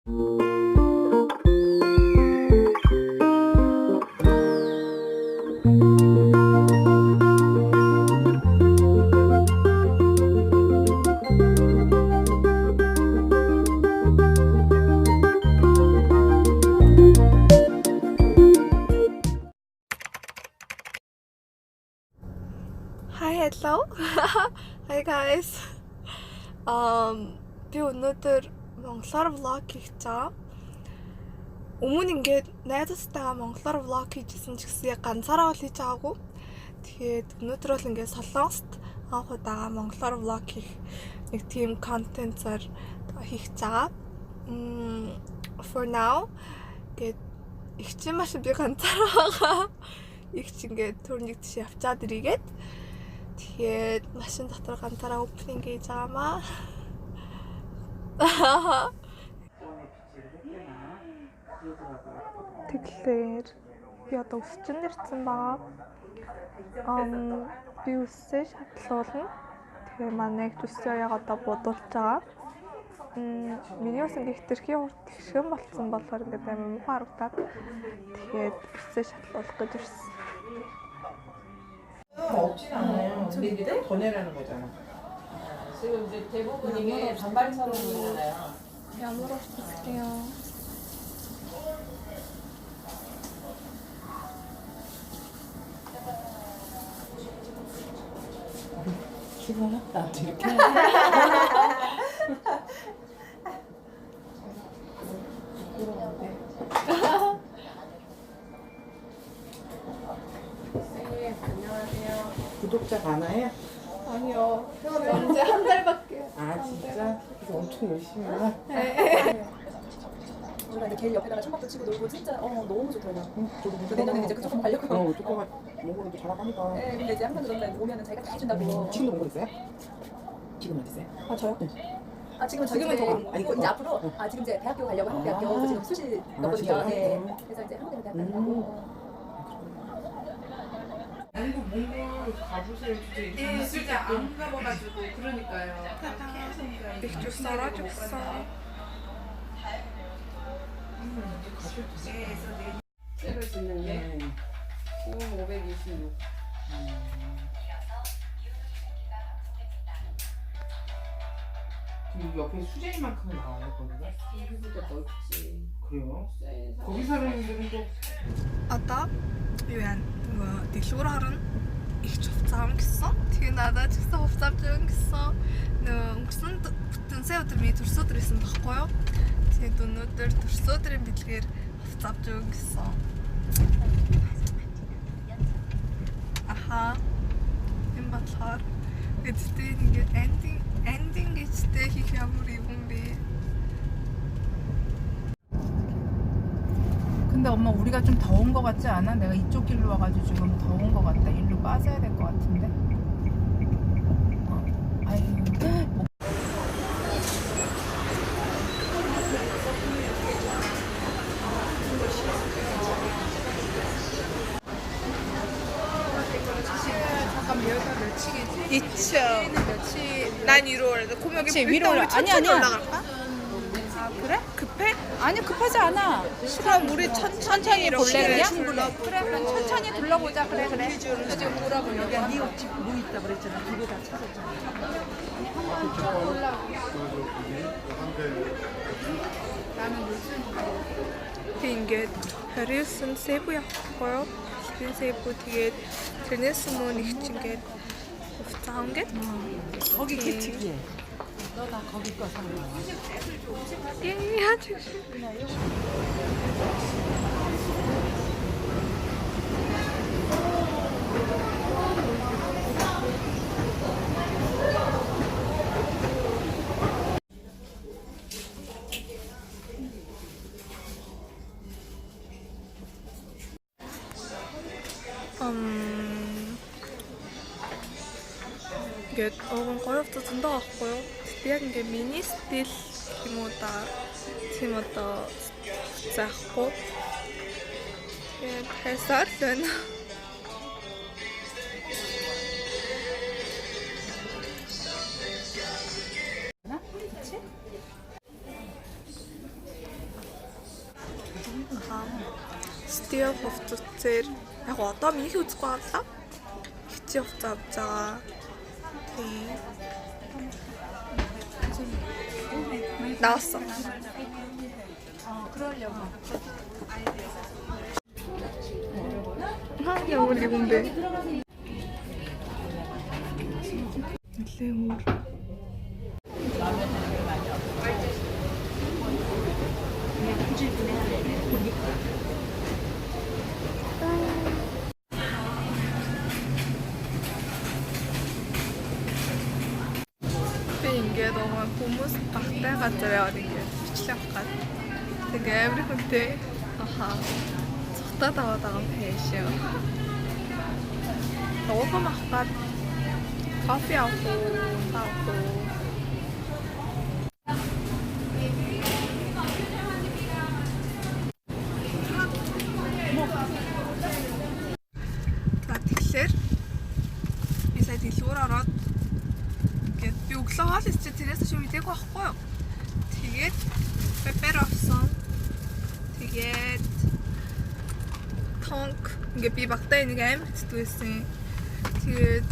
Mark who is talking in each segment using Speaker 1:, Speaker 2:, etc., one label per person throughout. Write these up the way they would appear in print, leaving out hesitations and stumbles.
Speaker 1: Hi, hello. Hi guys. Би өнөөдөр монголоор влог хийх чам. Өмнө ингээд найзтайгаа монголоор влог хийжсэн ч гэсэн яг ганцаараа бол хийж байгаагүй. Тэгээд өнөөдөр бол ингээд солонгост анх удаага монголоор влог хийх нэг team content-аар хийх чам. For now гээд их ч маш би ганцаараа байгаа. Их ч ингээд төрнийг тийш явчаад ирээгээд тэгээд машин дотор ганцаараа opening хийж байгаамаа. Тэгэхээр би одоо өсчин ирсэн байгаа. Би үсээ шатлуулна. Тэгээ манай төсөө яг одоо бодуулж байгаа. Миний ус ингээд тэрхий урт тэгшэн болцсон болохоор ингээд амар муу харагдаад тэгээд үсээ шатлуулах гэж ирсэн.
Speaker 2: 없진 않아요. 근데 이게 더 내라는 거잖아. 지금 이제 대부분 이게 반발처럼 보이잖아요.
Speaker 1: 야무로 쓸게요.
Speaker 2: 기분 났다. 이렇게. 안녕하세요. 구독자 많아요?
Speaker 1: 아니요. 언제 한 달밖에.
Speaker 2: 아 진짜? 그래서 엄청 열심히 해.
Speaker 3: 우리가 이제 걔 옆에다가 천막도 치고 놀고 진짜 너무 좋더라고요. 저 내년에 이제 그쪽 가려고.
Speaker 2: 조금만 몽골도 잘하니까.
Speaker 3: 네, 근데 이제 항상 그런데 오면은 자기가 다 해준다고.
Speaker 2: 지금도 몽골 있어요? 지금 어디 있어요?
Speaker 1: 아 저요?
Speaker 3: 아 지금은 더 아니 이제 앞으로 지금 이제 대학교 가려고 한국 대학교 그래서 지금 수시 넣거든요.
Speaker 2: 진짜요?
Speaker 3: 네. 그래서 이제 한국 대학교 가려고.
Speaker 4: 아니고 몽골 가보세요. 진짜 있을 때 안 가봐가지고 그러니까요.
Speaker 1: 맥주 썰어줬어.
Speaker 4: 때를 쓰는 게 526. 그리고 옆에 수제이만큼은 나와요 거기가? 여기보다 넓지. 그래요? 거기 사는 분들은 또
Speaker 1: Одоо юу яа нөгөө дэлгүүр хорон их хувцас авах гэсэн. Тэгээ надад ч гэсэн хувцас авч өгнө гэсэн. Нөгөө өнгөрсөн бүтэн сая өдөр миний төрсөн өдөр байсан байхгүй юу? Тэгээд өнөөдөр төрсөн өдрийн бэлгээр хувцас авч өгнө гэсэн. Аха. Энэ болохоор гэдэгтэй ингээд ending гэжтэй хийх ямар юм бэ?
Speaker 4: 근데 엄마 우리가 좀 더운 거 같지 않아? 내가 이쪽 길로 와가지고 지금 더운 거 같다. 일로 빠져야 될 것 같은데. 아유. 잠깐 여기가 며칠이지?
Speaker 1: 2층.
Speaker 4: 며칠?
Speaker 1: 난 위로 올라. 그럼 여기
Speaker 4: 그치,
Speaker 1: 일단
Speaker 4: 위로
Speaker 1: 우리
Speaker 4: 올라.
Speaker 1: 천천히
Speaker 4: 아니야.
Speaker 1: 올라갈까?
Speaker 4: 아 그래?
Speaker 1: 급해?
Speaker 4: 아니 급하지 않아.
Speaker 1: 그럼 우리 천천히
Speaker 4: 이렇게
Speaker 1: 볼래 그냥?
Speaker 4: 둘러보자. 그래 그럼 천천히 둘러보자. 그래. 지금 뭐라고 여기 네
Speaker 2: 뭐 있다 그랬잖아. 두개 다 찾았잖아.
Speaker 4: 나는 물순
Speaker 1: Тэгээд хариусан Се부 явахгүй. Тэгээд Се부 тэгээд тэрнээс өмнө их ч ингээд хувцас ингээд
Speaker 2: 거기 특이해. 너 다 거기 거 산 거야.
Speaker 1: 예 아주 ингээд гоё хувцас зөндөө авахгүй юу? Яг ингээд мини стил юм уу да. Тийм одоо заахгүй. Тэгээд хайсаар л байна. Тэгээ хувцасээр яг одоо минь их үзэхгүй авлаа. Хичээ хувцас авч байгаа. Тийм. 나왔어. 야, 우리 뭔데? 레몬. Ингээ 너무 хүмүүс багтай газар яваад ингээ бичлэг авах гад. Тэгээ амир хүнтэй цухтаад аваад байгаа юм биш үү. Уухам авах гад кофе авах уу. За тэгэхээр би сая дэлгүүр ороод би өглөө хоол идчихээ тэрээс шүү мэдээгүй байхгүй юу. Тэгээд пепер авсан. Тэгээд тонк ингээ би багтаа нэг амар хэцдэгсэн. Тэгээд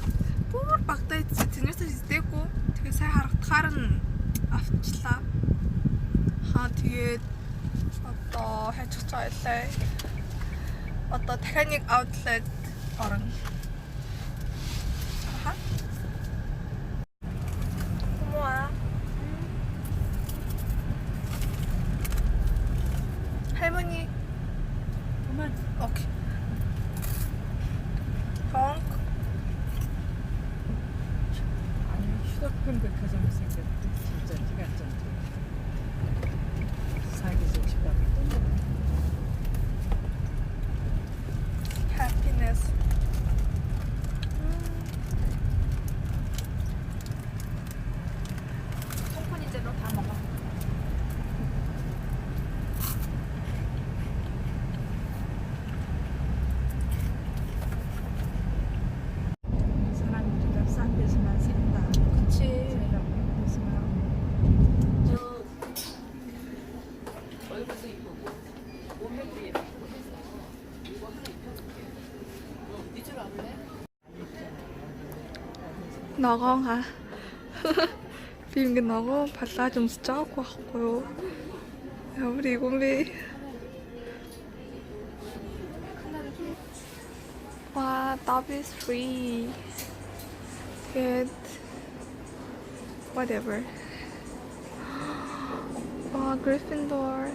Speaker 1: бүр багтаа идчихээ тэрээс идээгүй. Тэгээд сайн харагдахаар нь авчлаа. Тэгээд одоо хайчих цайлаа. Одоо дахиад нэг outlet орно. 할머니. 그만. 오케이. 펑.
Speaker 2: 아니 휴대폰 백화점 생겼대. 진짜 티가 안 짠데. 사기적 싶다.
Speaker 1: Happiness.
Speaker 3: 콩쿠니제로 다 먹어.
Speaker 2: 사람들이 싼 데서만 산다.
Speaker 1: 그치.
Speaker 2: 얼굴도 이쁘고 몸매도 예쁘고 이거 하나 입혀줄게. 니줄 와볼래?
Speaker 1: 너건가. 비빔게 너고 발라 좀 짜고 하고요. 야, 우리 이곰비. 와, Dobby 3. Good. Whatever. 와, Gryffindor.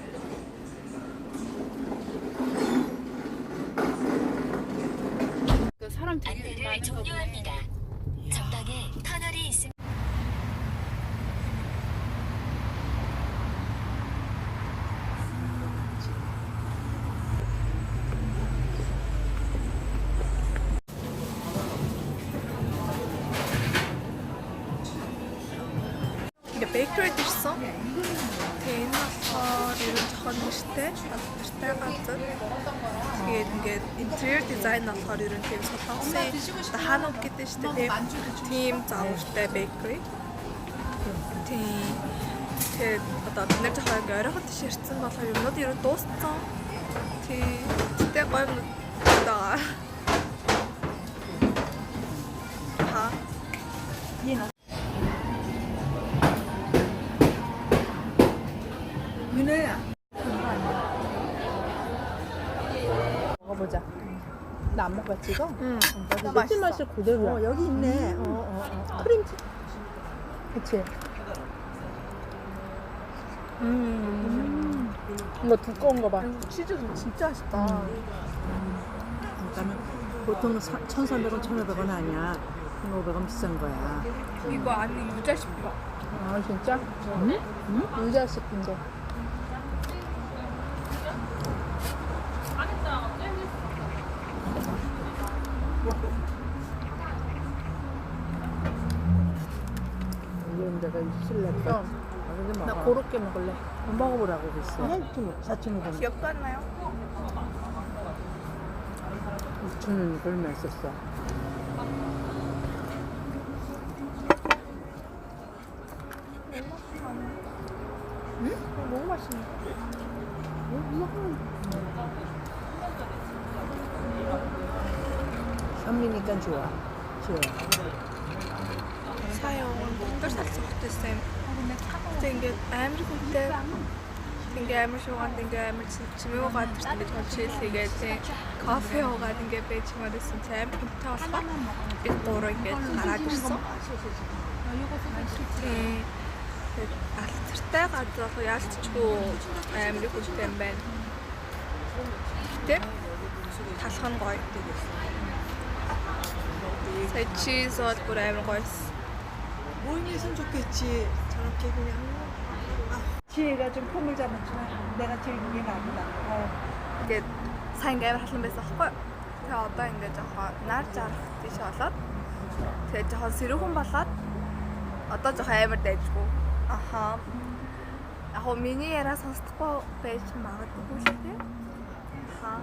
Speaker 2: 사람
Speaker 5: 안내를 종료합니다. 전방에 터널이 있습니다.
Speaker 1: 이게 베이커리 드셨어? 대인나서 이런 저건 işte Баттай тэгээд ингээд интерьер дизайн болохоор ер нь тийм солонгосын ханууд гэдэг шүү дээ. Тийм заавартай бейкери. Тийм. Тэгээд одоо бид нэр жоохон ингээд оройхон тийш ирсэн болохоор юмнууд ер нь дууссан. Тийм. Тэгтээ гоё юм даа. 하.
Speaker 2: 윤혜야. 먹어보자. 나 안 먹었지 이거?
Speaker 1: 응.
Speaker 2: 맥주 맛이 그대로야.
Speaker 3: 여기 있네.
Speaker 2: 크림치. 그치? 이거 두꺼운 거 봐.
Speaker 1: 치즈도 진짜 맛있다.
Speaker 3: 그러니까 보통 1,300원, 1,500원 아니야. 1,500원 비싼 거야.
Speaker 1: 이거 안에 유자 씹혀.
Speaker 2: 아 진짜? 응? 유자 스프인데.
Speaker 3: 이런 데가 있을래까?
Speaker 2: 나 고로케 먹을래.
Speaker 3: 먹어보라고 그랬어. 4,500원.
Speaker 1: 귀엽지 않나요?
Speaker 3: 6,000원 얼마 있었어.
Speaker 1: 너무 맛있네.
Speaker 3: 현미니까 좋아.
Speaker 1: 사용은 목별 살짝도 있어요. 근데 이게 амар хүнтэй ингээ амар шуугаад ингээ амар чимээгээд ингээ толчилээгээ тий кофе уугаад ингээ байж мөрсөн амар хүнтэй болохоор би гурав ингээ гараад ирсэн. Тий алдартай газар ялцчгүй амар хүнтэй юм байна. Гэтэ талах нь гоё. 새 치즈 бүр амар гоёс.
Speaker 6: 모임했으면 좋겠지. 저렇게 그냥.
Speaker 3: 지혜가 좀 폼을 잡았지만 내가 제일 그게 나보다.
Speaker 1: 이게 сайн амар халуун байсан байхгүй. Тэгээ одоо ингээд жоохон нар жарах тийш болоод тэгээ жоохон сэрүүхэн болоод одоо жоохон амар дайжгүй. Аха. Яг нь миний яриа сонсдохгүй байж магадгүй л тийм. Аха.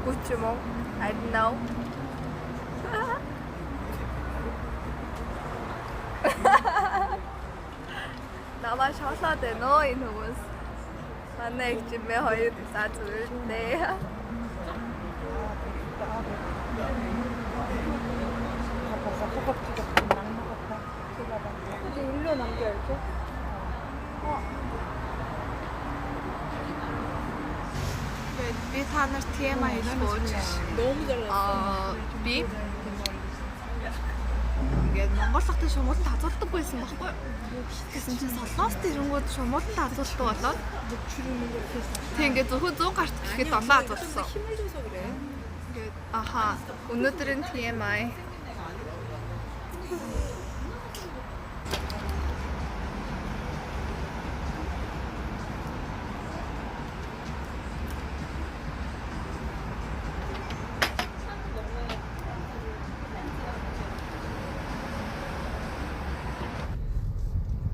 Speaker 1: Гүч юм уу? I don't know. намайг шоолоод байна оо энэ хүмүүс. Манай их чимээ хоёр саа зүрхтэй. 이제 1년 남겨야죠. Би та нарт TMI хэлбүүч.
Speaker 6: 너무 잘났어.
Speaker 1: Би ингээд Монголтой шумууланд хазуулдаг байсан байхгүй юу? Гэсэн чинь Солонгост ирэнгүүт шумууланд хазуулдаг болоод тэг ингээд зөвхөн 100 гарт гэхэд 7 хазуулсан.
Speaker 6: 힘을 줘서 그래.
Speaker 1: ингээд аха өнөөдрийн TMI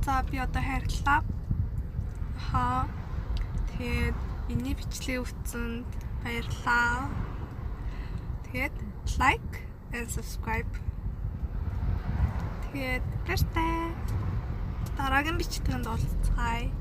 Speaker 1: За би одоо хайрлаа. Аха. Тэгээд миний бичлэгийг үзсэнд баярлалаа. Тэгээд like and subscribe. Тэгээд баяртай. Дараагийн бичлэгэнд уулзцгаая.